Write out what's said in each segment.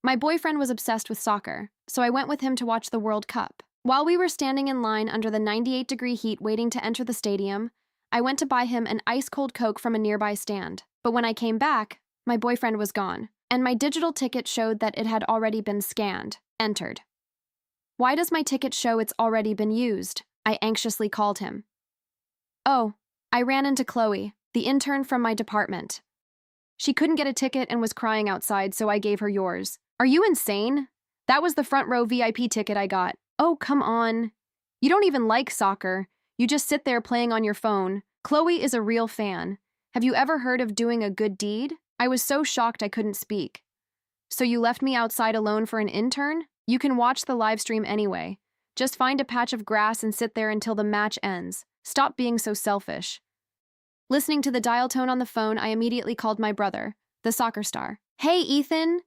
My boyfriend was obsessed with soccer, so I went with him to watch the World Cup. While we were standing in line under the 98-degree heat waiting to enter the stadium, I went to buy him an ice-cold Coke from a nearby stand. But when I came back, my boyfriend was gone, and my digital ticket showed that it had already been scanned. Entered. Why does my ticket show it's already been used? I anxiously called him. Oh, I ran into Chloe, the intern from my department. She couldn't get a ticket and was crying outside, so I gave her yours. Are you insane? That was the front row VIP ticket I got. Oh, come on. You don't even like soccer. You just sit there playing on your phone. Chloe is a real fan. Have you ever heard of doing a good deed? I was so shocked I couldn't speak. So you left me outside alone for an intern? You can watch the live stream anyway. Just find a patch of grass and sit there until the match ends. Stop being so selfish. Listening to the dial tone on the phone, I immediately called my brother, the soccer star. Hey, Ethan.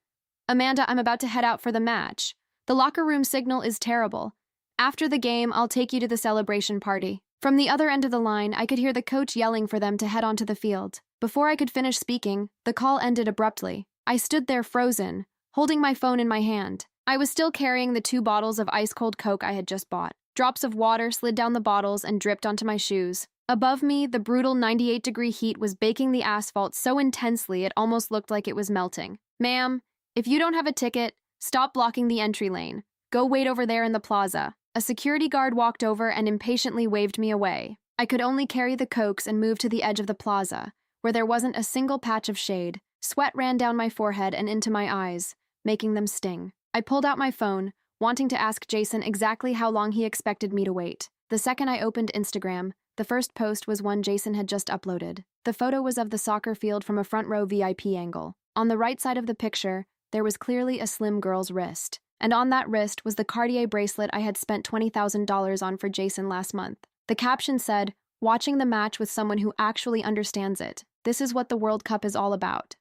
Amanda, I'm about to head out for the match. The locker room signal is terrible. After the game, I'll take you to the celebration party. From the other end of the line, I could hear the coach yelling for them to head onto the field. Before I could finish speaking, the call ended abruptly. I stood there frozen, holding my phone in my hand. I was still carrying the 2 bottles of ice-cold Coke I had just bought. Drops of water slid down the bottles and dripped onto my shoes. Above me, the brutal 98-degree heat was baking the asphalt so intensely it almost looked like it was melting. Ma'am, if you don't have a ticket, stop blocking the entry lane. Go wait over there in the plaza. A security guard walked over and impatiently waved me away. I could only carry the Cokes and move to the edge of the plaza, where there wasn't a single patch of shade. Sweat ran down my forehead and into my eyes, making them sting. I pulled out my phone, wanting to ask Jason exactly how long he expected me to wait. The second I opened Instagram, the first post was one Jason had just uploaded. The photo was of the soccer field from a front row VIP angle. On the right side of the picture, there was clearly a slim girl's wrist. And on that wrist was the Cartier bracelet I had spent $20,000 on for Jason last month. The caption said, "Watching the match with someone who actually understands it. This is what the World Cup is all about."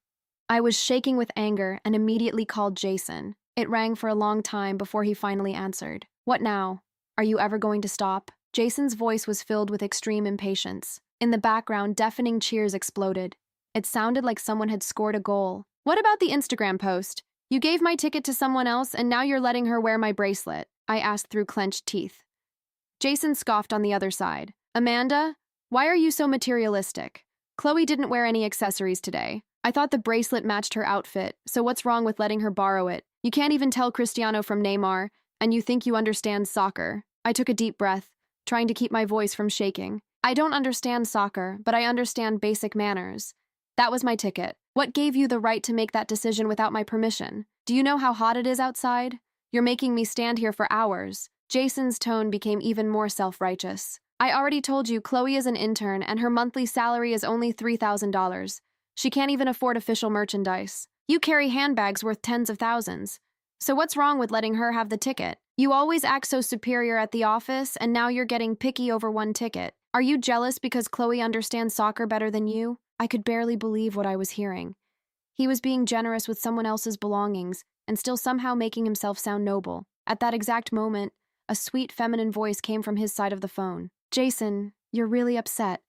I was shaking with anger and immediately called Jason. It rang for a long time before he finally answered. What now? Are you ever going to stop? Jason's voice was filled with extreme impatience. In the background, deafening cheers exploded. It sounded like someone had scored a goal. What about the Instagram post? You gave my ticket to someone else and now you're letting her wear my bracelet, I asked through clenched teeth. Jason scoffed on the other side. Amanda, why are you so materialistic? Chloe didn't wear any accessories today. I thought the bracelet matched her outfit, so what's wrong with letting her borrow it? You can't even tell Cristiano from Neymar, and you think you understand soccer. I took a deep breath, trying to keep my voice from shaking. I don't understand soccer, but I understand basic manners. That was my ticket. What gave you the right to make that decision without my permission? Do you know how hot it is outside? You're making me stand here for hours. Jason's tone became even more self-righteous. I already told you Chloe is an intern and her monthly salary is only $3,000. She can't even afford official merchandise. You carry handbags worth tens of thousands. So what's wrong with letting her have the ticket? You always act so superior at the office, and now you're getting picky over one ticket. Are you jealous because Chloe understands soccer better than you? I could barely believe what I was hearing. He was being generous with someone else's belongings and still somehow making himself sound noble. At that exact moment, a sweet feminine voice came from his side of the phone. Jason, you're really upset.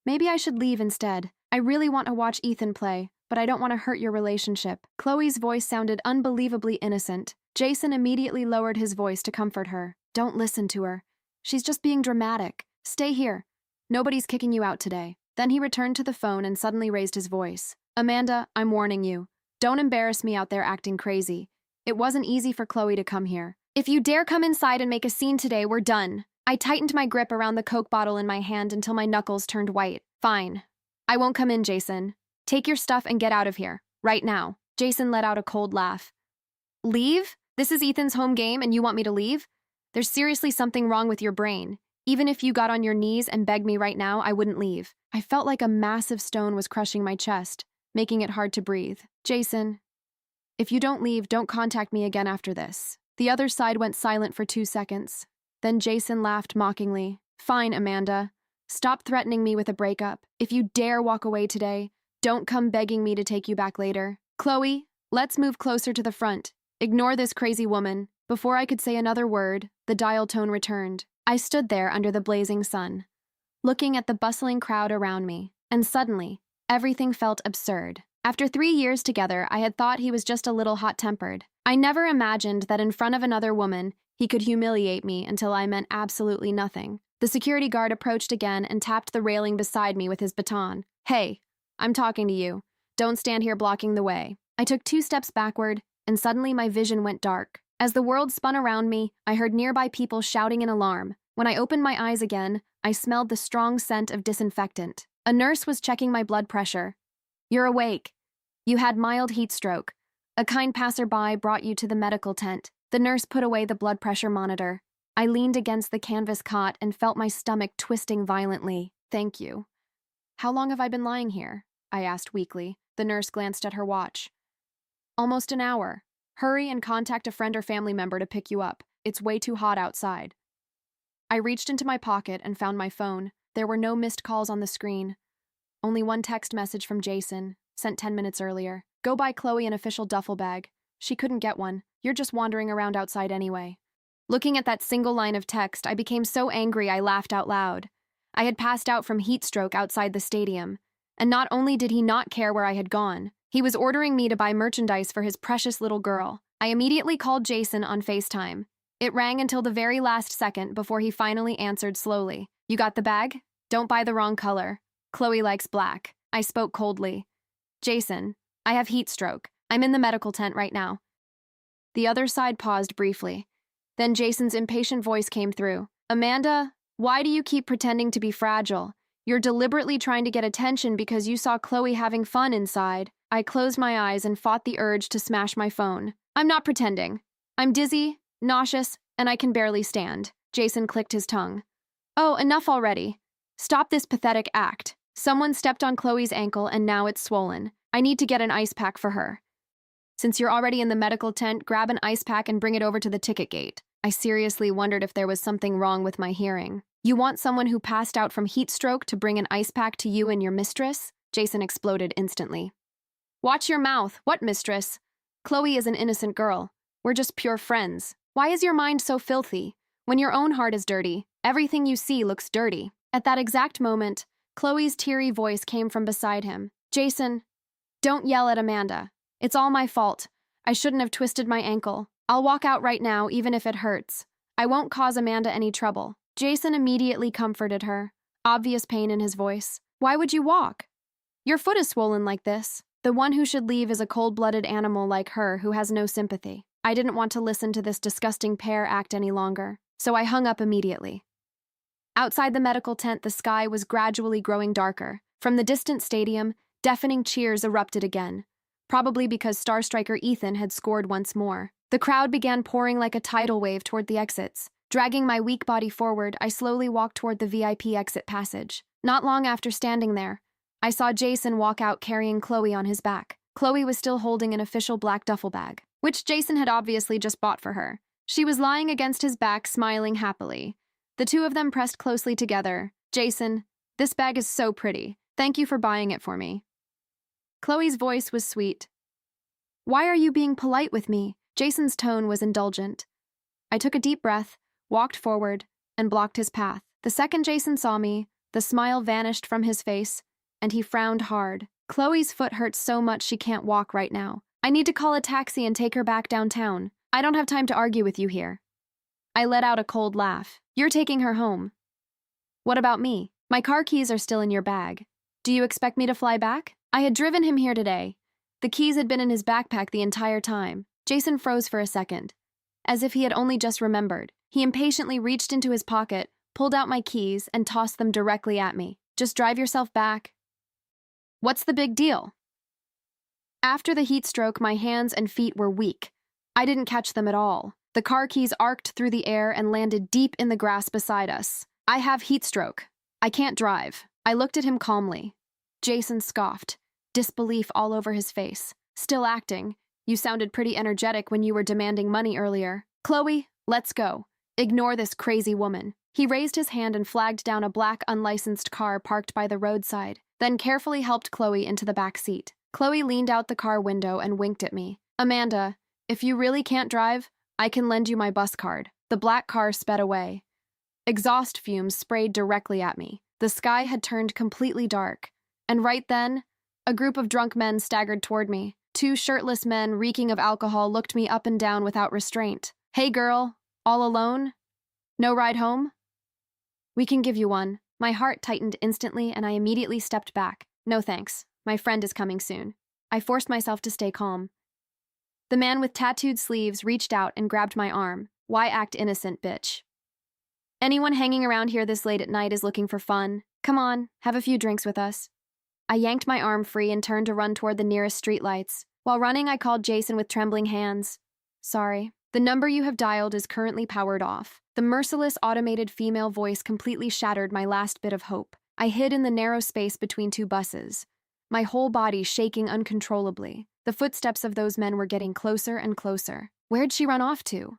Maybe I should leave instead. I really want to watch Ethan play, but I don't want to hurt your relationship. Chloe's voice sounded unbelievably innocent. Jason immediately lowered his voice to comfort her. Don't listen to her. She's just being dramatic. Stay here. Nobody's kicking you out today. Then he returned to the phone and suddenly raised his voice. Amanda, I'm warning you. Don't embarrass me out there acting crazy. It wasn't easy for Chloe to come here. If you dare come inside and make a scene today, we're done. I tightened my grip around the Coke bottle in my hand until my knuckles turned white. Fine. I won't come in, Jason. Take your stuff and get out of here. Right now. Jason let out a cold laugh. Leave? This is Ethan's home game and you want me to leave? There's seriously something wrong with your brain. Even if you got on your knees and begged me right now, I wouldn't leave. I felt like a massive stone was crushing my chest, making it hard to breathe. Jason, if you don't leave, don't contact me again after this. The other side went silent for 2 seconds. Then Jason laughed mockingly. Fine, Amanda. Stop threatening me with a breakup. If you dare walk away today, don't come begging me to take you back later. Chloe, let's move closer to the front. Ignore this crazy woman. Before I could say another word, the dial tone returned. I stood there under the blazing sun, looking at the bustling crowd around me, and suddenly, everything felt absurd. After 3 years together, I had thought he was just a little hot-tempered, I never imagined that in front of another woman, he could humiliate me until I meant absolutely nothing. The security guard approached again and tapped the railing beside me with his baton. Hey, I'm talking to you. Don't stand here blocking the way. I took 2 steps backward, and suddenly my vision went dark. As the world spun around me, I heard nearby people shouting in alarm. When I opened my eyes again, I smelled the strong scent of disinfectant. A nurse was checking my blood pressure. You're awake. You had mild heat stroke. A kind passerby brought you to the medical tent. The nurse put away the blood pressure monitor. I leaned against the canvas cot and felt my stomach twisting violently. Thank you. How long have I been lying here? I asked weakly. The nurse glanced at her watch. Almost an hour. Hurry and contact a friend or family member to pick you up. It's way too hot outside. I reached into my pocket and found my phone. There were no missed calls on the screen. Only one text message from Jason, sent 10 minutes earlier. Go buy Chloe an official duffel bag. She couldn't get one. You're just wandering around outside anyway. Looking at that single line of text, I became so angry I laughed out loud. I had passed out from heat stroke outside the stadium. And not only did he not care where I had gone, he was ordering me to buy merchandise for his precious little girl. I immediately called Jason on FaceTime. It rang until the very last second before he finally answered slowly. You got the bag? Don't buy the wrong color. Chloe likes black. I spoke coldly. Jason, I have heat stroke. I'm in the medical tent right now. The other side paused briefly. Then Jason's impatient voice came through. Amanda, why do you keep pretending to be fragile? You're deliberately trying to get attention because you saw Chloe having fun inside. I closed my eyes and fought the urge to smash my phone. I'm not pretending. I'm dizzy, nauseous, and I can barely stand. Jason clicked his tongue. Oh, enough already. Stop this pathetic act. Someone stepped on Chloe's ankle and now it's swollen. I need to get an ice pack for her. Since you're already in the medical tent, grab an ice pack and bring it over to the ticket gate. I seriously wondered if there was something wrong with my hearing. You want someone who passed out from heat stroke to bring an ice pack to you and your mistress? Jason exploded instantly. Watch your mouth. What mistress? Chloe is an innocent girl. We're just pure friends. Why is your mind so filthy? When your own heart is dirty, everything you see looks dirty. At that exact moment, Chloe's teary voice came from beside him. Jason, don't yell at Amanda. It's all my fault. I shouldn't have twisted my ankle. I'll walk out right now, even if it hurts. I won't cause Amanda any trouble. Jason immediately comforted her, obvious pain in his voice. Why would you walk? Your foot is swollen like this. The one who should leave is a cold-blooded animal like her who has no sympathy. I didn't want to listen to this disgusting pair act any longer, so I hung up immediately. Outside the medical tent, the sky was gradually growing darker. From the distant stadium, deafening cheers erupted again, probably because star striker Ethan had scored once more. The crowd began pouring like a tidal wave toward the exits. Dragging my weak body forward, I slowly walked toward the VIP exit passage. Not long after standing there, I saw Jason walk out carrying Chloe on his back. Chloe was still holding an official black duffel bag, which Jason had obviously just bought for her. She was lying against his back, smiling happily. The two of them pressed closely together. Jason, this bag is so pretty. Thank you for buying it for me. Chloe's voice was sweet. Why are you being polite with me? Jason's tone was indulgent. I took a deep breath, walked forward, and blocked his path. The second Jason saw me, the smile vanished from his face, and he frowned hard. Chloe's foot hurts so much she can't walk right now. I need to call a taxi and take her back downtown. I don't have time to argue with you here. I let out a cold laugh. You're taking her home. What about me? My car keys are still in your bag. Do you expect me to fly back? I had driven him here today. The keys had been in his backpack the entire time. Jason froze for a second, as if he had only just remembered. He impatiently reached into his pocket, pulled out my keys, and tossed them directly at me. Just drive yourself back. What's the big deal? After the heat stroke, my hands and feet were weak. I didn't catch them at all. The car keys arced through the air and landed deep in the grass beside us. I have heat stroke. I can't drive. I looked at him calmly. Jason scoffed, disbelief all over his face. Still acting. You sounded pretty energetic when you were demanding money earlier. Chloe, let's go. Ignore this crazy woman. He raised his hand and flagged down a black unlicensed car parked by the roadside, then carefully helped Chloe into the back seat. Chloe leaned out the car window and winked at me. Amanda, if you really can't drive, I can lend you my bus card. The black car sped away. Exhaust fumes sprayed directly at me. The sky had turned completely dark, and right then, a group of drunk men staggered toward me. Two shirtless men reeking of alcohol looked me up and down without restraint. "Hey girl, all alone? No ride home?" "We can give you one." My heart tightened instantly and I immediately stepped back. "No thanks. My friend is coming soon." I forced myself to stay calm. The man with tattooed sleeves reached out and grabbed my arm. "Why act innocent, bitch? Anyone hanging around here this late at night is looking for fun. Come on, have a few drinks with us." I yanked my arm free and turned to run toward the nearest streetlights. While running, I called Jason with trembling hands. "Sorry. The number you have dialed is currently powered off." The merciless automated female voice completely shattered my last bit of hope. I hid in the narrow space between two buses, my whole body shaking uncontrollably. The footsteps of those men were getting closer and closer. Where'd she run off to?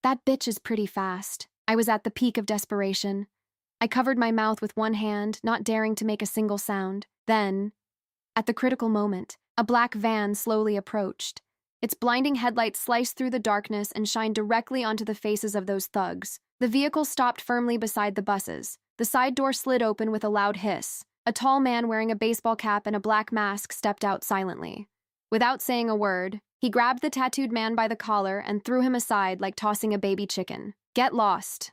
That bitch is pretty fast. I was at the peak of desperation. I covered my mouth with one hand, not daring to make a single sound. Then, at the critical moment, a black van slowly approached. Its blinding headlights sliced through the darkness and shined directly onto the faces of those thugs. The vehicle stopped firmly beside the buses. The side door slid open with a loud hiss. A tall man wearing a baseball cap and a black mask stepped out silently. Without saying a word, he grabbed the tattooed man by the collar and threw him aside like tossing a baby chicken. "Get lost."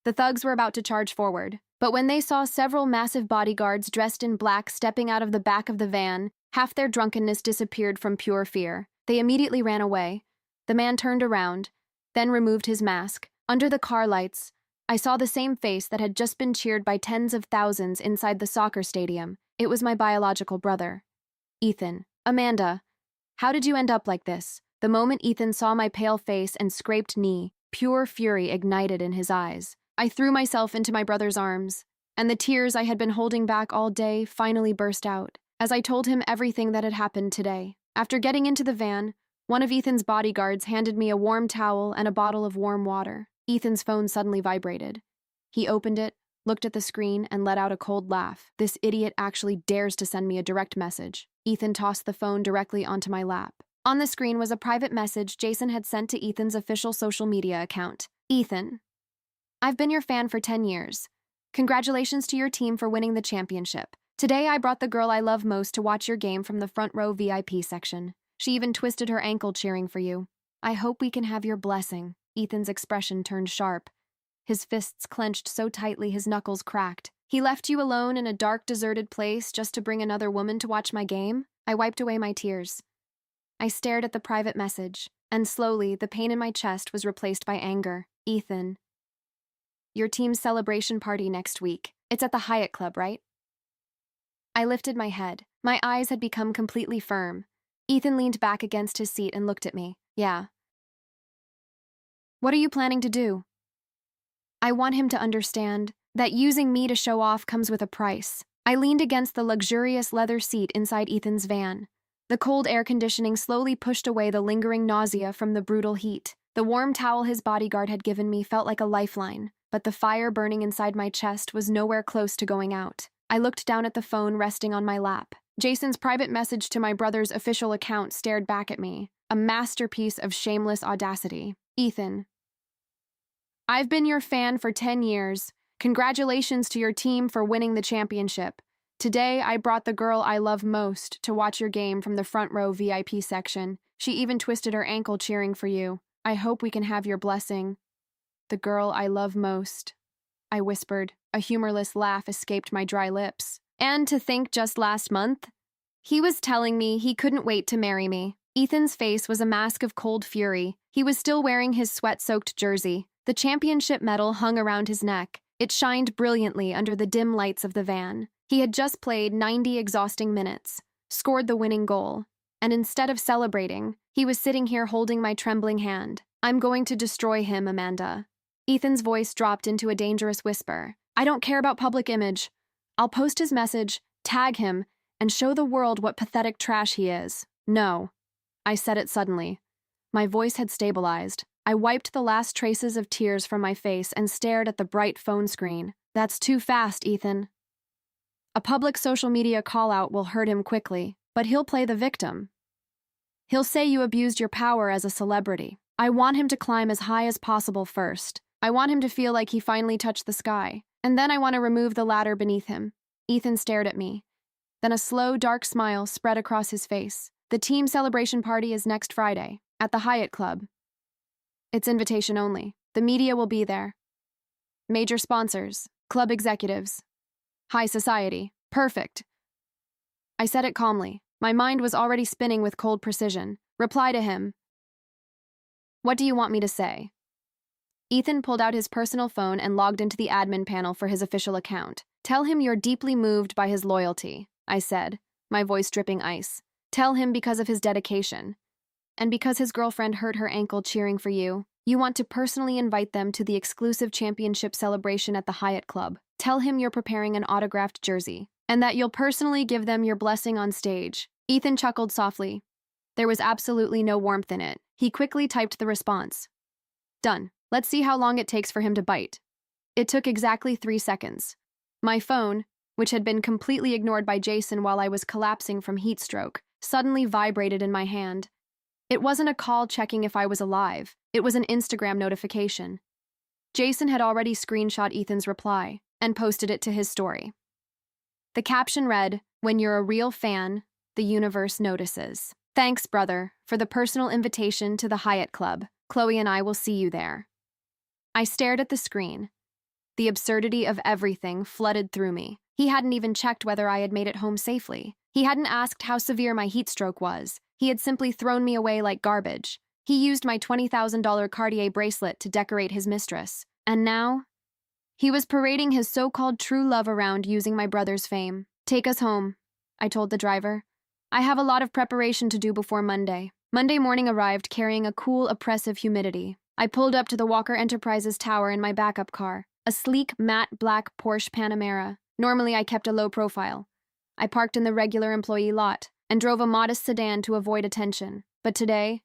The thugs were about to charge forward, but when they saw several massive bodyguards dressed in black stepping out of the back of the van, half their drunkenness disappeared from pure fear. They immediately ran away. The man turned around, then removed his mask. Under the car lights, I saw the same face that had just been cheered by tens of thousands inside the soccer stadium. It was my biological brother, Ethan. "Amanda, how did you end up like this?" The moment Ethan saw my pale face and scraped knee, pure fury ignited in his eyes. I threw myself into my brother's arms, and the tears I had been holding back all day finally burst out as I told him everything that had happened today. After getting into the van, one of Ethan's bodyguards handed me a warm towel and a bottle of warm water. Ethan's phone suddenly vibrated. He opened it, looked at the screen, and let out a cold laugh. "This idiot actually dares to send me a direct message." Ethan tossed the phone directly onto my lap. On the screen was a private message Jason had sent to Ethan's official social media account. "Ethan, I've been your fan for 10 years. Congratulations to your team for winning the championship. Today I brought the girl I love most to watch your game from the front row VIP section. She even twisted her ankle cheering for you. I hope we can have your blessing." Ethan's expression turned sharp. His fists clenched so tightly his knuckles cracked. "He left you alone in a dark, deserted place just to bring another woman to watch my game?" I wiped away my tears. I stared at the private message, and slowly the pain in my chest was replaced by anger. "Ethan, your team's celebration party next week. It's at the Hyatt Club, right?" I lifted my head. My eyes had become completely firm. Ethan leaned back against his seat and looked at me. "Yeah." "What are you planning to do?" I want him to understand that using me to show off comes with a price. I leaned against the luxurious leather seat inside Ethan's van. The cold air conditioning slowly pushed away the lingering nausea from the brutal heat. The warm towel his bodyguard had given me felt like a lifeline, but the fire burning inside my chest was nowhere close to going out. I looked down at the phone resting on my lap. Jason's private message to my brother's official account stared back at me, a masterpiece of shameless audacity. "Ethan, I've been your fan for 10 years. Congratulations to your team for winning the championship. Today, I brought the girl I love most to watch your game from the front row VIP section. She even twisted her ankle cheering for you. I hope we can have your blessing." "The girl I love most," I whispered. A humorless laugh escaped my dry lips. "And to think just last month, he was telling me he couldn't wait to marry me." Ethan's face was a mask of cold fury. He was still wearing his sweat-soaked jersey. The championship medal hung around his neck. It shined brilliantly under the dim lights of the van. He had just played 90 exhausting minutes, scored the winning goal, and instead of celebrating, he was sitting here holding my trembling hand. "I'm going to destroy him, Amanda." Ethan's voice dropped into a dangerous whisper. "I don't care about public image. I'll post his message, tag him, and show the world what pathetic trash he is." "No." I said it suddenly. My voice had stabilized. I wiped the last traces of tears from my face and stared at the bright phone screen. "That's too fast, Ethan. A public social media call-out will hurt him quickly, but he'll play the victim. He'll say you abused your power as a celebrity. I want him to climb as high as possible first. I want him to feel like he finally touched the sky, and then I want to remove the ladder beneath him." Ethan stared at me, Then a slow, dark smile spread across his face. The team celebration party is next Friday, at the Hyatt Club. It's invitation only. The media will be there. Major sponsors, club executives, high society. Perfect. I said it calmly. My mind was already spinning with cold precision. Reply to him. What do you want me to say? Ethan pulled out his personal phone and logged into the admin panel for his official account. Tell him you're deeply moved by his loyalty, I said, my voice dripping ice. Tell him because of his dedication. And because his girlfriend hurt her ankle cheering for you, you want to personally invite them to the exclusive championship celebration at the Hyatt Club. Tell him you're preparing an autographed jersey, and that you'll personally give them your blessing on stage. Ethan chuckled softly. There was absolutely no warmth in it. He quickly typed the response. Done. Let's see how long it takes for him to bite. It took exactly 3 seconds. My phone, which had been completely ignored by Jason while I was collapsing from heat stroke, suddenly vibrated in my hand. It wasn't a call checking if I was alive. It was an Instagram notification. Jason had already screenshot Ethan's reply and posted it to his story. The caption read, "When you're a real fan, the universe notices. Thanks, brother, for the personal invitation to the Hyatt Club. Chloe and I will see you there." I stared at the screen. The absurdity of everything flooded through me. He hadn't even checked whether I had made it home safely. He hadn't asked how severe my heat stroke was. He had simply thrown me away like garbage. He used my $20,000 Cartier bracelet to decorate his mistress. And now, he was parading his so-called true love around using my brother's fame. Take us home, I told the driver. I have a lot of preparation to do before Monday. Monday morning arrived carrying a cool, oppressive humidity. I pulled up to the Walker Enterprises tower in my backup car, a sleek, matte black Porsche Panamera. Normally I kept a low profile. I parked in the regular employee lot and drove a modest sedan to avoid attention. But today,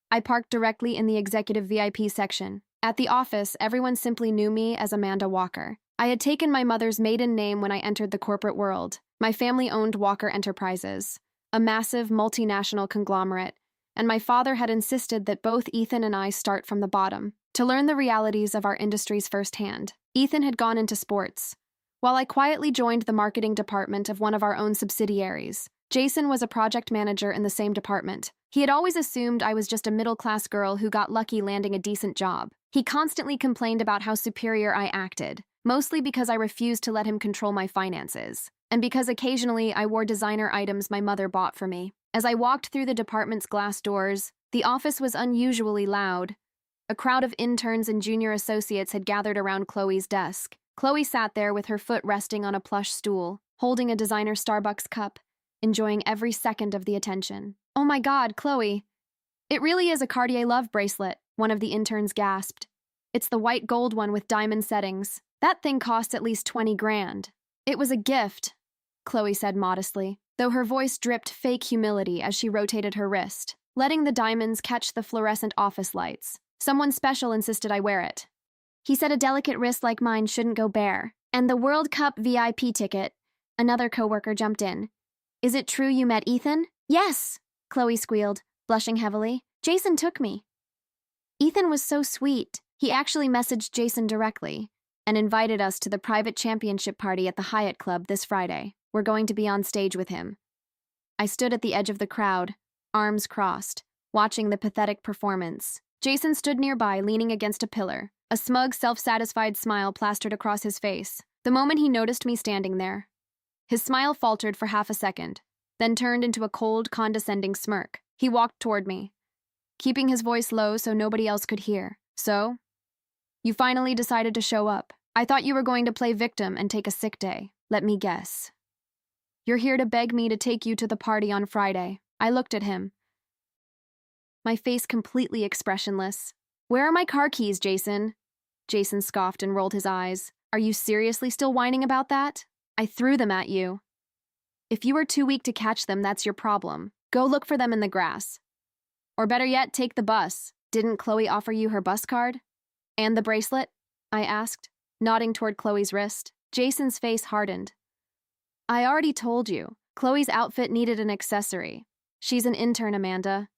I parked directly in the executive VIP section. At the office, everyone simply knew me as Amanda Walker. I had taken my mother's maiden name when I entered the corporate world. My family owned Walker Enterprises, a massive multinational conglomerate, and my father had insisted that both Ethan and I start from the bottom, to learn the realities of our industries firsthand. Ethan had gone into sports, while I quietly joined the marketing department of one of our own subsidiaries. Jason was a project manager in the same department. He had always assumed I was just a middle-class girl who got lucky landing a decent job. He constantly complained about how superior I acted, mostly because I refused to let him control my finances, and because occasionally I wore designer items my mother bought for me. As I walked through the department's glass doors, the office was unusually loud. A crowd of interns and junior associates had gathered around Chloe's desk. Chloe sat there with her foot resting on a plush stool, holding a designer Starbucks cup, enjoying every second of the attention. "Oh my God, Chloe. It really is a Cartier love bracelet," one of the interns gasped. "It's the white gold one with diamond settings. That thing cost at least 20 grand. "It was a gift," Chloe said modestly, though her voice dripped fake humility as she rotated her wrist, letting the diamonds catch the fluorescent office lights. "Someone special insisted I wear it. He said a delicate wrist like mine shouldn't go bare. And the World Cup VIP ticket," another coworker jumped in. "Is it true you met Ethan?" "Yes," Chloe squealed, blushing heavily. "Jason took me." Ethan was so sweet. He actually messaged Jason directly and invited us to the private championship party at the Hyatt Club this Friday. We're going to be on stage with him. I stood at the edge of the crowd, arms crossed, watching the pathetic performance. Jason stood nearby, leaning against a pillar, a smug, self-satisfied smile plastered across his face. The moment he noticed me standing there, his smile faltered for half a second, then turned into a cold, condescending smirk. He walked toward me, keeping his voice low so nobody else could hear. "So, you finally decided to show up. I thought you were going to play victim and take a sick day. Let me guess. You're here to beg me to take you to the party on Friday." I looked at him, my face completely expressionless. "Where are my car keys, Jason?" Jason scoffed and rolled his eyes. "Are you seriously still whining about that? I threw them at you. If you were too weak to catch them, that's your problem. Go look for them in the grass. Or better yet, take the bus. Didn't Chloe offer you her bus card? And the bracelet?" I asked, nodding toward Chloe's wrist. Jason's face hardened. "I already told you. Chloe's outfit needed an accessory. She's an intern, Amanda.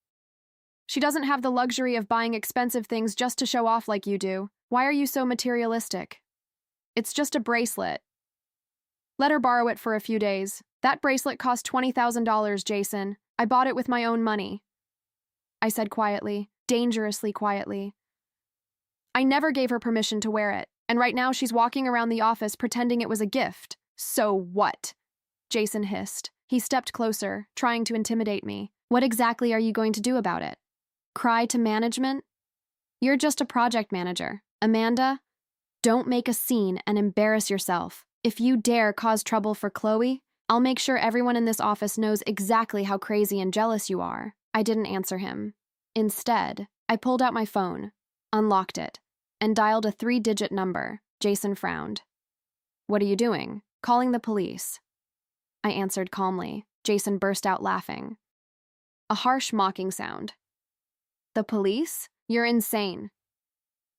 She doesn't have the luxury of buying expensive things just to show off like you do. Why are you so materialistic? It's just a bracelet. Let her borrow it for a few days. That bracelet cost $20,000, Jason. I bought it with my own money, I said quietly, dangerously quietly. I never gave her permission to wear it, and right now she's walking around the office pretending it was a gift. So what? Jason hissed. He stepped closer, trying to intimidate me. What exactly are you going to do about it? Cry to management? You're just a project manager. Amanda, don't make a scene and embarrass yourself. If you dare cause trouble for Chloe, I'll make sure everyone in this office knows exactly how crazy and jealous you are. I didn't answer him. Instead, I pulled out my phone, unlocked it, and dialed a 3-digit number. Jason frowned. What are you doing? Calling the police. I answered calmly. Jason burst out laughing. A harsh, mocking sound. The police? You're insane.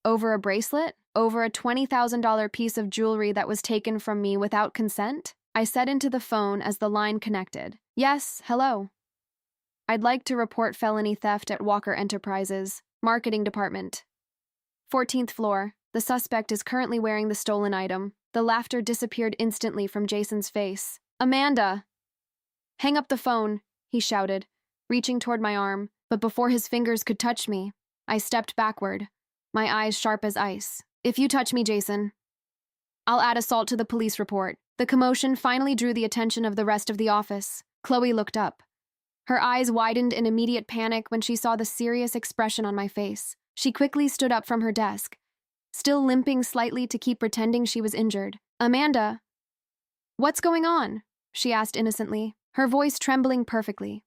Over a bracelet? Over a $20,000 piece of jewelry that was taken from me without consent? I said into the phone as the line connected. Yes, hello. I'd like to report felony theft at Walker Enterprises, Marketing Department. 14th floor. The suspect is currently wearing the stolen item. The laughter disappeared instantly from Jason's face. Amanda! Hang up the phone, he shouted, reaching toward my arm, but before his fingers could touch me, I stepped backward, my eyes sharp as ice. If you touch me, Jason, I'll add assault to the police report. The commotion finally drew the attention of the rest of the office. Chloe looked up. Her eyes widened in immediate panic when she saw the serious expression on my face. She quickly stood up from her desk, still limping slightly to keep pretending she was injured. Amanda, what's going on? She asked innocently, her voice trembling perfectly.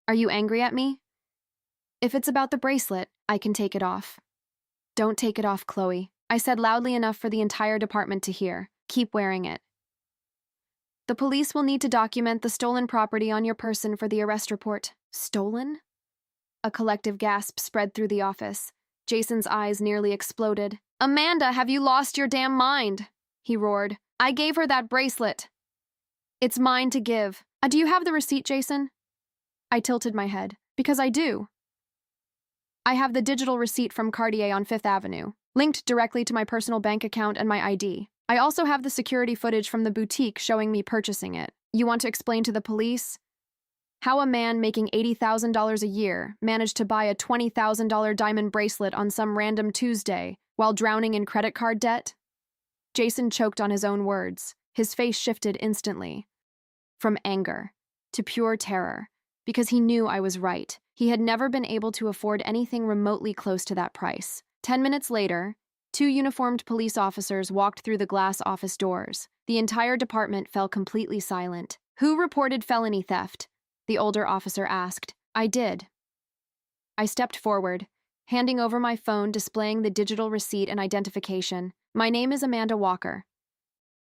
Are you angry at me? If it's about the bracelet, I can take it off. Don't take it off, Chloe. I said loudly enough for the entire department to hear. Keep wearing it. The police will need to document the stolen property on your person for the arrest report. Stolen? A collective gasp spread through the office. Jason's eyes nearly exploded. Amanda, have you lost your damn mind? He roared. I gave her that bracelet. It's mine to give. Do you have the receipt, Jason? I tilted my head. Because I do. I have the digital receipt from Cartier on 5th Avenue, linked directly to my personal bank account and my ID. I also have the security footage from the boutique showing me purchasing it. You want to explain to the police how a man making $80,000 a year managed to buy a $20,000 diamond bracelet on some random Tuesday while drowning in credit card debt? Jason choked on his own words. His face shifted instantly, from anger to pure terror, because he knew I was right. He had never been able to afford anything remotely close to that price. 10 minutes later, 2 uniformed police officers walked through the glass office doors. The entire department fell completely silent. Who reported felony theft? The older officer asked. I did. I stepped forward, handing over my phone displaying the digital receipt and identification. My name is Amanda Walker.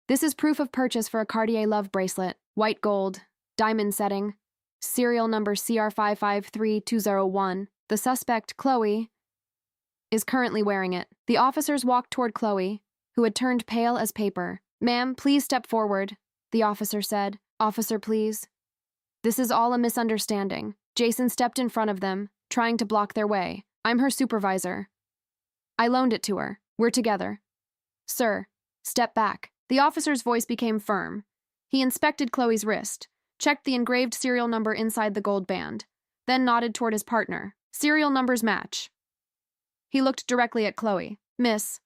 This is proof of purchase for a Cartier Love bracelet, white gold, diamond setting, serial number CR553201. The suspect, Chloe, is currently wearing it. The officers walked toward Chloe, who had turned pale as paper. Ma'am, please step forward, the officer said. Officer, please. This is all a misunderstanding. Jason stepped in front of them, trying to block their way. I'm her supervisor. I loaned it to her. We're together. Sir, step back. The officer's voice became firm. He inspected Chloe's wrist, checked the engraved serial number inside the gold band, then nodded toward his partner. Serial numbers match. He looked directly at Chloe. Miss,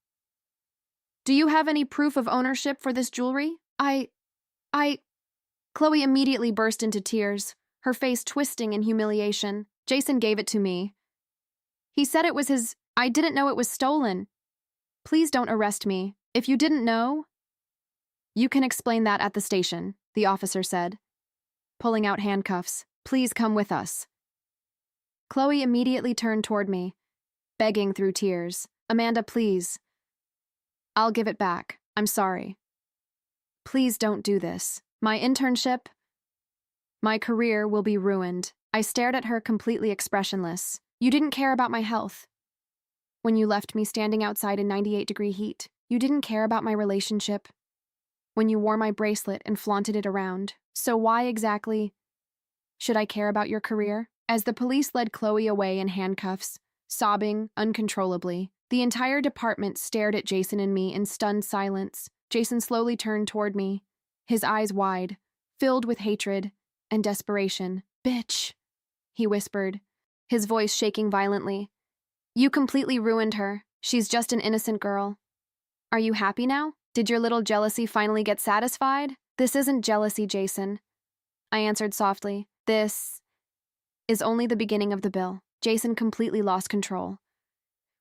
do you have any proof of ownership for this jewelry? Chloe immediately burst into tears, her face twisting in humiliation. Jason gave it to me. He said it was his. I didn't know it was stolen. Please don't arrest me. If you didn't know, you can explain that at the station, the officer said, pulling out handcuffs. Please come with us. Chloe immediately turned toward me, begging through tears. Amanda, please. I'll give it back. I'm sorry. Please don't do this. My internship, my career will be ruined. I stared at her completely expressionless. You didn't care about my health. When you left me standing outside in 98-degree heat, you didn't care about my relationship. When you wore my bracelet and flaunted it around. So why exactly should I care about your career? As the police led Chloe away in handcuffs, sobbing uncontrollably, the entire department stared at Jason and me in stunned silence. Jason slowly turned toward me, his eyes wide, filled with hatred and desperation. "Bitch," he whispered, his voice shaking violently. "You completely ruined her. She's just an innocent girl. Are you happy now? Did your little jealousy finally get satisfied?" "This isn't jealousy, Jason," I answered softly. "This is only the beginning of the bill." Jason completely lost control.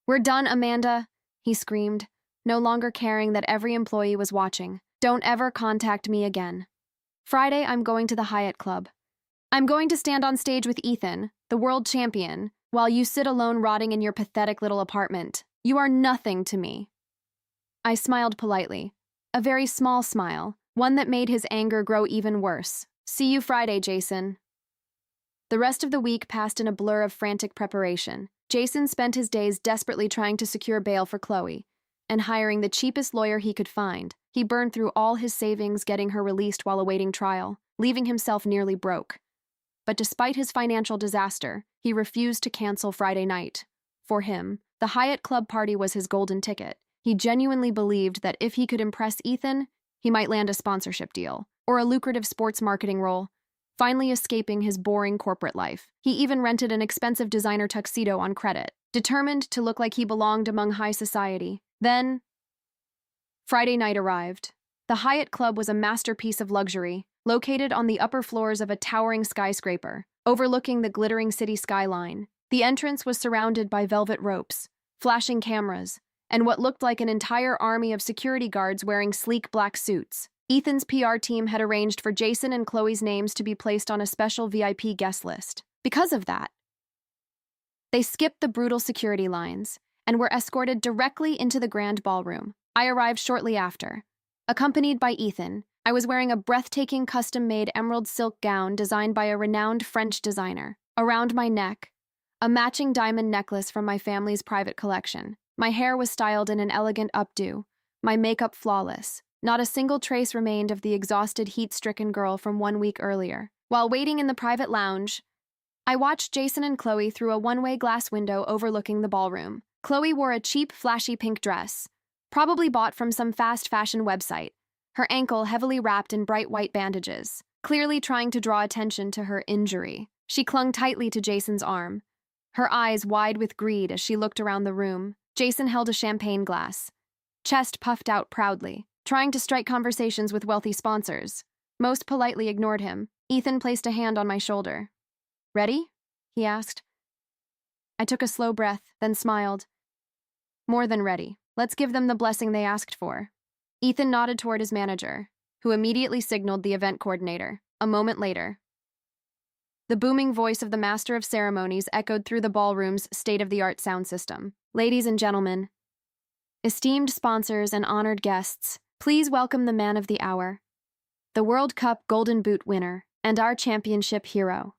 "We're done, Amanda," he screamed, no longer caring that every employee was watching. "Don't ever contact me again. Friday, I'm going to the Hyatt Club. I'm going to stand on stage with Ethan, the world champion, while you sit alone rotting in your pathetic little apartment. You are nothing to me." I smiled politely, a very small smile, one that made his anger grow even worse. "See you Friday, Jason." The rest of the week passed in a blur of frantic preparation. Jason spent his days desperately trying to secure bail for Chloe, and hiring the cheapest lawyer he could find. He burned through all his savings getting her released while awaiting trial, leaving himself nearly broke. But despite his financial disaster, he refused to cancel Friday night. For him, the Hyatt Club party was his golden ticket. He genuinely believed that if he could impress Ethan, he might land a sponsorship deal, or a lucrative sports marketing role, finally escaping his boring corporate life. He even rented an expensive designer tuxedo on credit, determined to look like he belonged among high society. Then, Friday night arrived. The Hyatt Club was a masterpiece of luxury, located on the upper floors of a towering skyscraper, overlooking the glittering city skyline. The entrance was surrounded by velvet ropes, flashing cameras, and what looked like an entire army of security guards wearing sleek black suits. Ethan's PR team had arranged for Jason and Chloe's names to be placed on a special VIP guest list. Because of that, they skipped the brutal security lines and were escorted directly into the grand ballroom. I arrived shortly after. Accompanied by Ethan, I was wearing a breathtaking custom-made emerald silk gown designed by a renowned French designer. Around my neck, a matching diamond necklace from my family's private collection. My hair was styled in an elegant updo, my makeup flawless. Not a single trace remained of the exhausted, heat-stricken girl from 1 week earlier. While waiting in the private lounge, I watched Jason and Chloe through a one-way glass window overlooking the ballroom. Chloe wore a cheap, flashy pink dress, probably bought from some fast fashion website, her ankle heavily wrapped in bright white bandages, clearly trying to draw attention to her injury. She clung tightly to Jason's arm, her eyes wide with greed as she looked around the room. Jason held a champagne glass, chest puffed out proudly, trying to strike conversations with wealthy sponsors. Most politely ignored him. Ethan placed a hand on my shoulder. "Ready?" he asked. I took a slow breath, then smiled. "More than ready. Let's give them the blessing they asked for." Ethan nodded toward his manager, who immediately signaled the event coordinator. A moment later, the booming voice of the master of ceremonies echoed through the ballroom's state-of-the-art sound system. "Ladies and gentlemen, esteemed sponsors and honored guests, please welcome the man of the hour, the World Cup Golden Boot winner, and our championship hero,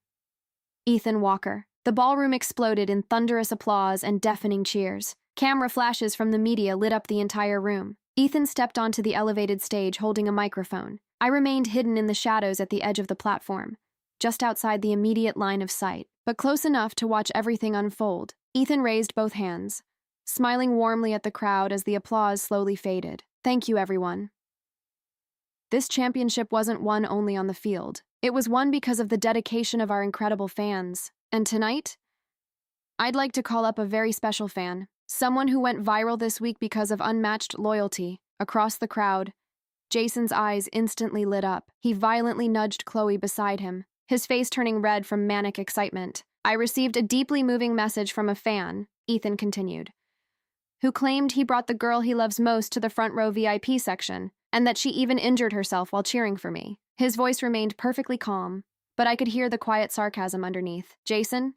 Ethan Walker." The ballroom exploded in thunderous applause and deafening cheers. Camera flashes from the media lit up the entire room. Ethan stepped onto the elevated stage holding a microphone. I remained hidden in the shadows at the edge of the platform, just outside the immediate line of sight, but close enough to watch everything unfold. Ethan raised both hands, smiling warmly at the crowd as the applause slowly faded. "Thank you, everyone. This championship wasn't won only on the field. It was won because of the dedication of our incredible fans. And tonight, I'd like to call up a very special fan, someone who went viral this week because of unmatched loyalty." Across the crowd, Jason's eyes instantly lit up. He violently nudged Chloe beside him, his face turning red from manic excitement. "I received a deeply moving message from a fan," Ethan continued, "who claimed he brought the girl he loves most to the front row VIP section, and that she even injured herself while cheering for me." His voice remained perfectly calm, but I could hear the quiet sarcasm underneath. "Jason,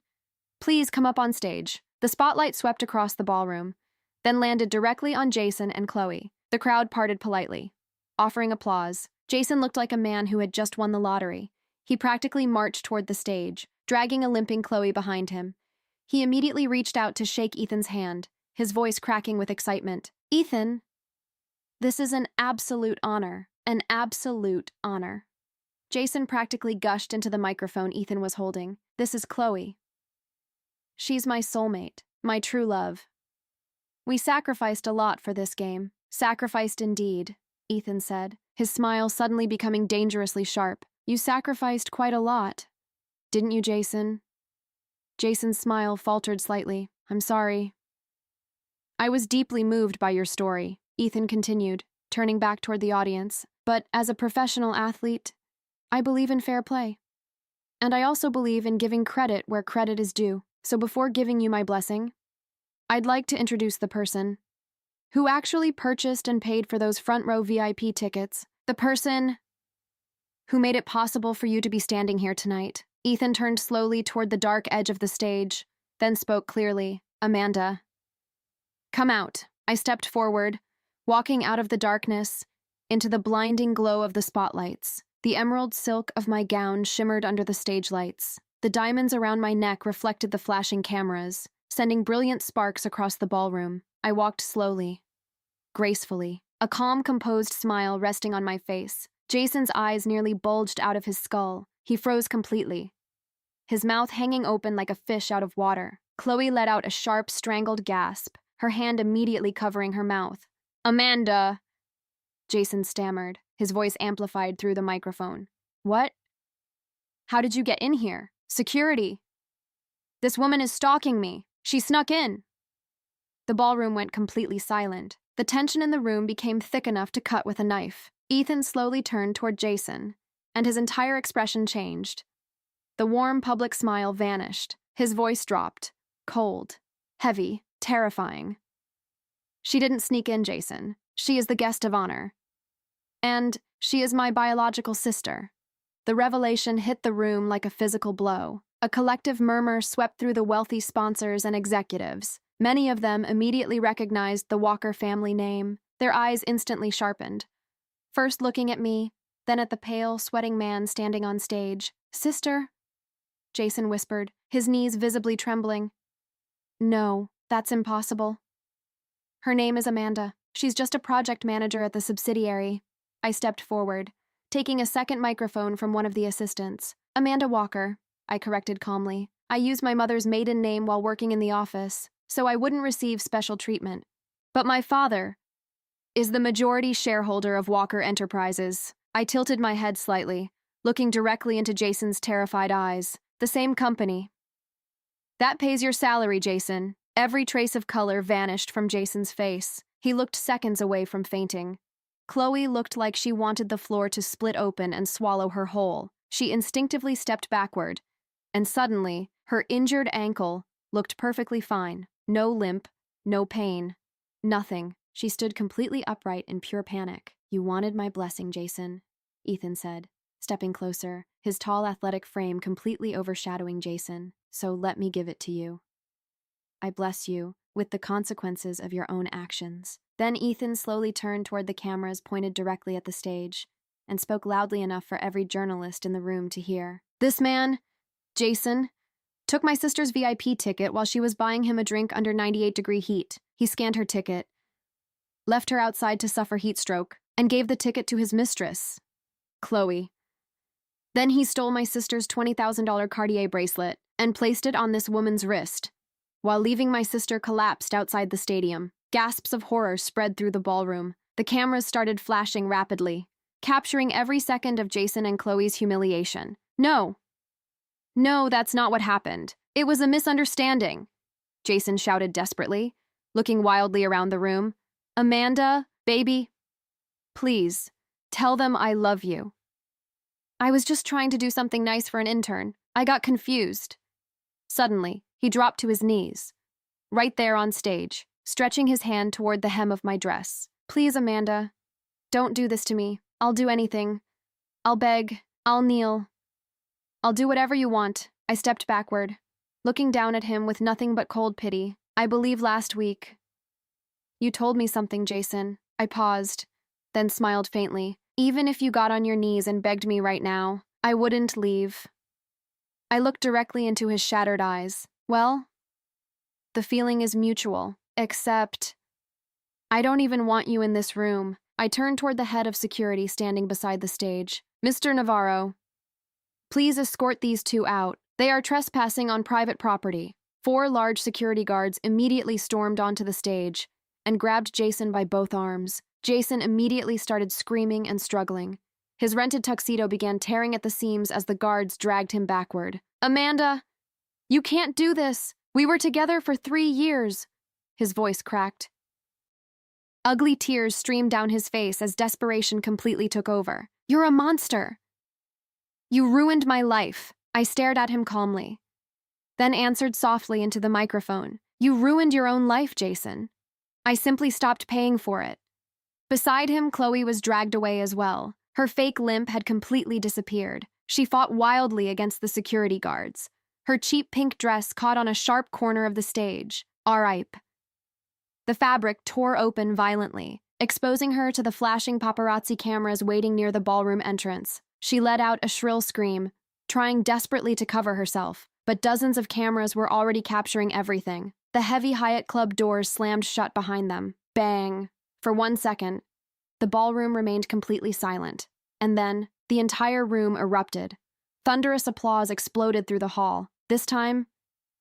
please come up on stage." The spotlight swept across the ballroom, then landed directly on Jason and Chloe. The crowd parted politely, offering applause. Jason looked like a man who had just won the lottery. He practically marched toward the stage, dragging a limping Chloe behind him. He immediately reached out to shake Ethan's hand, his voice cracking with excitement. "Ethan, this is an absolute honor. An absolute honor." Jason practically gushed into the microphone Ethan was holding. "This is Chloe. She's my soulmate, my true love. We sacrificed a lot for this game." "Sacrificed indeed," Ethan said, his smile suddenly becoming dangerously sharp. You sacrificed quite a lot, didn't you, Jason? Jason's smile faltered slightly. I'm sorry. I was deeply moved by your story, Ethan continued, turning back toward the audience. But as a professional athlete, I believe in fair play. And I also believe in giving credit where credit is due. So before giving you my blessing, I'd like to introduce the person who actually purchased and paid for those front row VIP tickets. The person who made it possible for you to be standing here tonight. Ethan turned slowly toward the dark edge of the stage, then spoke clearly. Amanda. Come out. I stepped forward, walking out of the darkness into the blinding glow of the spotlights. The emerald silk of my gown shimmered under the stage lights. The diamonds around my neck reflected the flashing cameras, sending brilliant sparks across the ballroom. I walked slowly, gracefully, a calm, composed smile resting on my face. Jason's eyes nearly bulged out of his skull. He froze completely, his mouth hanging open like a fish out of water. Chloe let out a sharp, strangled gasp, her hand immediately covering her mouth. Amanda, Jason stammered, his voice amplified through the microphone. What? How did you get in here? Security. This woman is stalking me. She snuck in. The ballroom went completely silent. The tension in the room became thick enough to cut with a knife. Ethan slowly turned toward Jason, and his entire expression changed. The warm public smile vanished. His voice dropped, cold, heavy, terrifying. She didn't sneak in, Jason. She is the guest of honor. And she is my biological sister. The revelation hit the room like a physical blow. A collective murmur swept through the wealthy sponsors and executives. Many of them immediately recognized the Walker family name. Their eyes instantly sharpened, first looking at me, then at the pale, sweating man standing on stage. Sister? Jason whispered, his knees visibly trembling. No, that's impossible. Her name is Amanda. She's just a project manager at the subsidiary. I stepped forward, taking a second microphone from one of the assistants. Amanda Walker, I corrected calmly. I used my mother's maiden name while working in the office, so I wouldn't receive special treatment. But my father is the majority shareholder of Walker Enterprises. I tilted my head slightly, looking directly into Jason's terrified eyes. The same company. That pays your salary, Jason. Every trace of color vanished from Jason's face. He looked seconds away from fainting. Chloe looked like she wanted the floor to split open and swallow her whole. She instinctively stepped backward, and suddenly, her injured ankle looked perfectly fine. No limp, no pain, nothing. She stood completely upright in pure panic. You wanted my blessing, Jason, Ethan said, stepping closer, his tall athletic frame completely overshadowing Jason. So let me give it to you. I bless you with the consequences of your own actions. Then Ethan slowly turned toward the cameras pointed directly at the stage and spoke loudly enough for every journalist in the room to hear. This man, Jason, took my sister's VIP ticket while she was buying him a drink under 98-degree heat. He scanned her ticket, left her outside to suffer heat stroke, and gave the ticket to his mistress, Chloe. Then he stole my sister's $20,000 Cartier bracelet and placed it on this woman's wrist, while leaving my sister collapsed outside the stadium. Gasps of horror spread through the ballroom. The cameras started flashing rapidly, capturing every second of Jason and Chloe's humiliation. No, that's not what happened. It was a misunderstanding, Jason shouted desperately, looking wildly around the room. Amanda, baby, please, tell them I love you. I was just trying to do something nice for an intern. I got confused. Suddenly, he dropped to his knees, right there on stage, stretching his hand toward the hem of my dress. Please, Amanda, don't do this to me. I'll do anything. I'll beg. I'll kneel. I'll do whatever you want. I stepped backward, looking down at him with nothing but cold pity. I believe last week you told me something, Jason. I paused, then smiled faintly. Even if you got on your knees and begged me right now, I wouldn't leave. I looked directly into his shattered eyes. Well, the feeling is mutual, except I don't even want you in this room. I turned toward the head of security standing beside the stage. Mr. Navarro, please escort these two out. They are trespassing on private property. 4 large security guards immediately stormed onto the stage and grabbed Jason by both arms. Jason immediately started screaming and struggling, His rented tuxedo began tearing at the seams as the guards dragged him backward. Amanda, you can't do this. We were together for 3 years. His voice cracked. Ugly tears streamed down his face as desperation completely took over. You're a monster. You ruined my life. I stared at him calmly, then answered softly into the microphone. You ruined your own life, Jason. I simply stopped paying for it. Beside him, Chloe was dragged away as well. Her fake limp had completely disappeared. She fought wildly against the security guards. Her cheap pink dress caught on a sharp corner of the stage. R.I.P. The fabric tore open violently, exposing her to the flashing paparazzi cameras waiting near the ballroom entrance. She let out a shrill scream, trying desperately to cover herself, but dozens of cameras were already capturing everything. The heavy Hyatt Club doors slammed shut behind them. Bang! For 1 second, the ballroom remained completely silent, and then the entire room erupted. Thunderous applause exploded through the hall. This time,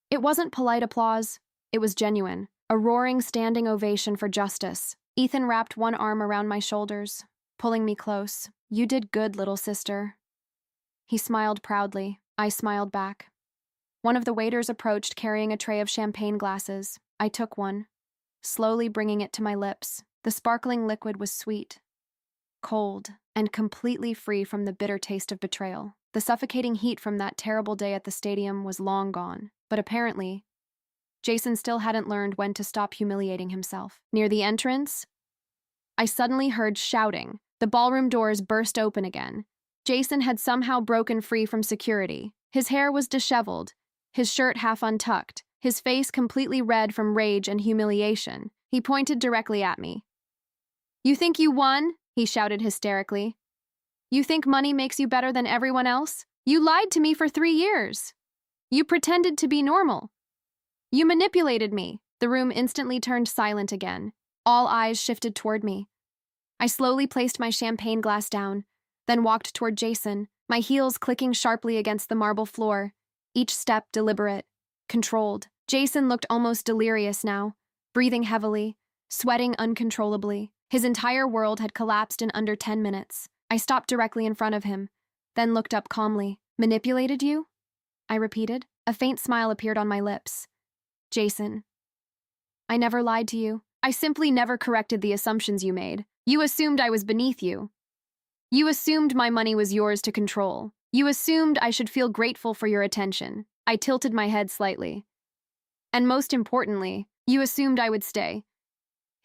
it wasn't polite applause, it was genuine. A roaring standing ovation for justice. Ethan wrapped one arm around my shoulders, pulling me close. You did good, little sister. He smiled proudly. I smiled back. One of the waiters approached carrying a tray of champagne glasses. I took one, slowly bringing it to my lips. The sparkling liquid was sweet, cold, and completely free from the bitter taste of betrayal. The suffocating heat from that terrible day at the stadium was long gone, but apparently, Jason still hadn't learned when to stop humiliating himself. Near the entrance, I suddenly heard shouting. The ballroom doors burst open again. Jason had somehow broken free from security. His hair was disheveled, his shirt half untucked, his face completely red from rage and humiliation. He pointed directly at me. You think you won? He shouted hysterically. You think money makes you better than everyone else? You lied to me for 3 years. You pretended to be normal. You manipulated me. The room instantly turned silent again. All eyes shifted toward me. I slowly placed my champagne glass down, then walked toward Jason, my heels clicking sharply against the marble floor, each step deliberate, controlled. Jason looked almost delirious now, breathing heavily, sweating uncontrollably. His entire world had collapsed in under 10 minutes. I stopped directly in front of him, then looked up calmly. Manipulated you? I repeated. A faint smile appeared on my lips. Jason, I never lied to you. I simply never corrected the assumptions you made. You assumed I was beneath you. You assumed my money was yours to control. You assumed I should feel grateful for your attention. I tilted my head slightly. And most importantly, you assumed I would stay.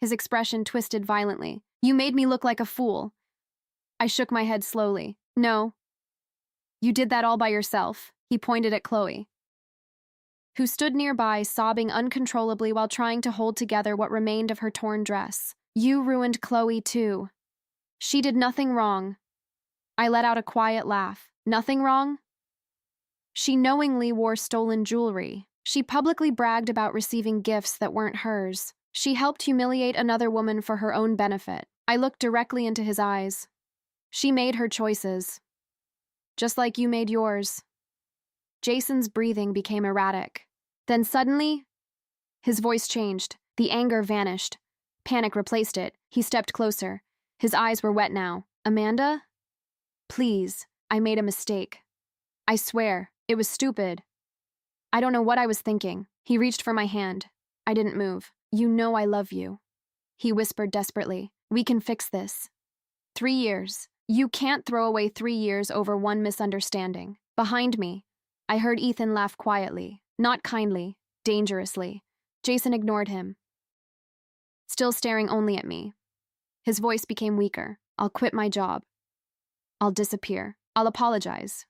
His expression twisted violently. You made me look like a fool. I shook my head slowly. No. You did that all by yourself. He pointed at Chloe, who stood nearby, sobbing uncontrollably while trying to hold together what remained of her torn dress. You ruined Chloe, too. She did nothing wrong. I let out a quiet laugh. Nothing wrong? She knowingly wore stolen jewelry. She publicly bragged about receiving gifts that weren't hers. She helped humiliate another woman for her own benefit. I looked directly into his eyes. She made her choices, just like you made yours. Jason's breathing became erratic. Then suddenly, his voice changed. The anger vanished. Panic replaced it. He stepped closer. His eyes were wet now. Amanda? Please, I made a mistake. I swear, it was stupid. I don't know what I was thinking. He reached for my hand. I didn't move. You know I love you. He whispered desperately. We can fix this. 3 years. You can't throw away 3 years over one misunderstanding. Behind me, I heard Ethan laugh quietly, not kindly, dangerously. Jason ignored him, still staring only at me. His voice became weaker. I'll quit my job. I'll disappear. I'll apologize.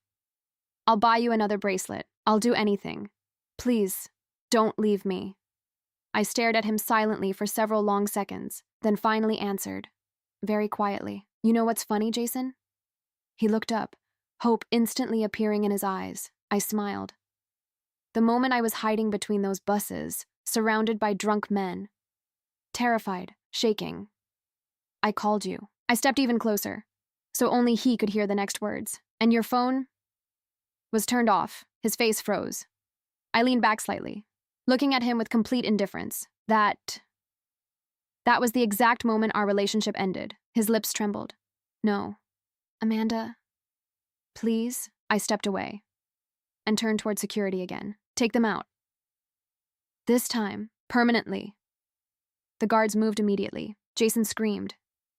I'll buy you another bracelet. I'll do anything. Please, don't leave me. I stared at him silently for several long seconds, then finally answered, very quietly. You know what's funny, Jason? He looked up, hope instantly appearing in his eyes. I smiled. The moment I was hiding between those buses, surrounded by drunk men, terrified, shaking, I called you. I stepped even closer, so only he could hear the next words. And your phone was turned off. His face froze. I leaned back slightly, looking at him with complete indifference. That was the exact moment our relationship ended. His lips trembled. No, Amanda, please? I stepped away and turned toward security again. Take them out. This time, permanently. The guards moved immediately. Jason screamed,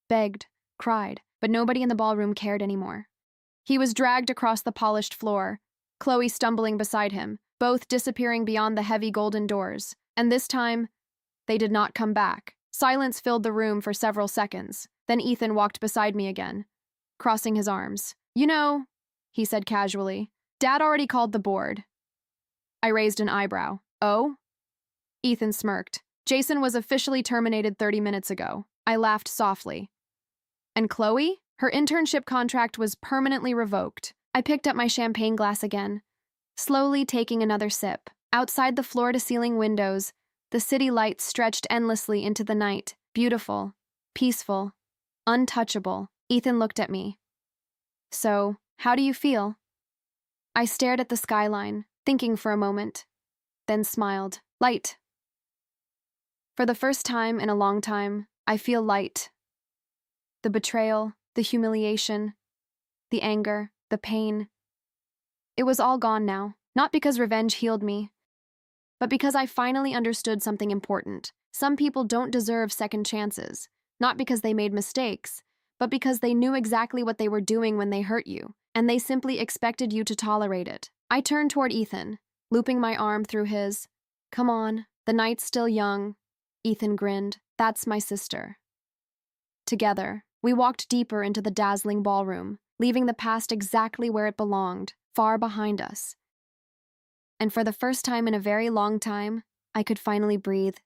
begged, cried, but nobody in the ballroom cared anymore. He was dragged across the polished floor, Chloe stumbling beside him, both disappearing beyond the heavy golden doors. And this time, they did not come back. Silence filled the room for several seconds. Then Ethan walked beside me again, crossing his arms. You know, he said casually, Dad already called the board. I raised an eyebrow. Oh? Ethan smirked. Jason was officially terminated 30 minutes ago. I laughed softly. And Chloe? Her internship contract was permanently revoked. I picked up my champagne glass again, slowly taking another sip. Outside the floor-to-ceiling windows, the city lights stretched endlessly into the night. Beautiful, peaceful, untouchable. Ethan looked at me. So, how do you feel? I stared at the skyline, thinking for a moment, then smiled. Light. For the first time in a long time, I feel light. The betrayal, the humiliation, the anger, the pain. It was all gone now, not because revenge healed me, but because I finally understood something important. Some people don't deserve second chances, not because they made mistakes, but because they knew exactly what they were doing when they hurt you, and they simply expected you to tolerate it. I turned toward Ethan, looping my arm through his. Come on, the night's still young. Ethan grinned. That's my sister. Together, we walked deeper into the dazzling ballroom, leaving the past exactly where it belonged, far behind us. And for the first time in a very long time, I could finally breathe.